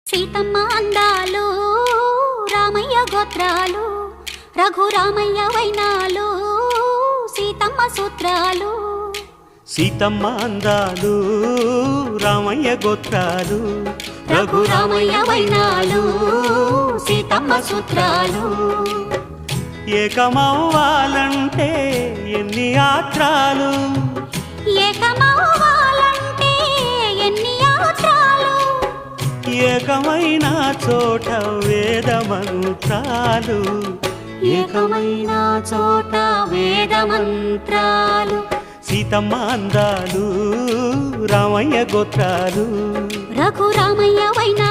సీతమ్మ అందాలు రామయ్య గోత్రాలు రఘురామయ్య వైనాలు సీతమ్మ సూత్రాలు. సీతమ్మ అందాలు రామయ్య గోత్రాలు రఘురామయ్య వైనాలు సీతమ్మ సూత్రాలు. ఏకమవ్వాలంటే ఎన్ని యాత్రాలు, ఏకమవ్వాలంటే ఎన్ని యాత్రాలు, ఏకమైన చోట వేద మంత్రాలు, ఏకమైన చోట వేద మంత్రాలు. సీతమ్మ అందాలు రామయ్య గోత్రాలు రఘురామయ్య వైనాలు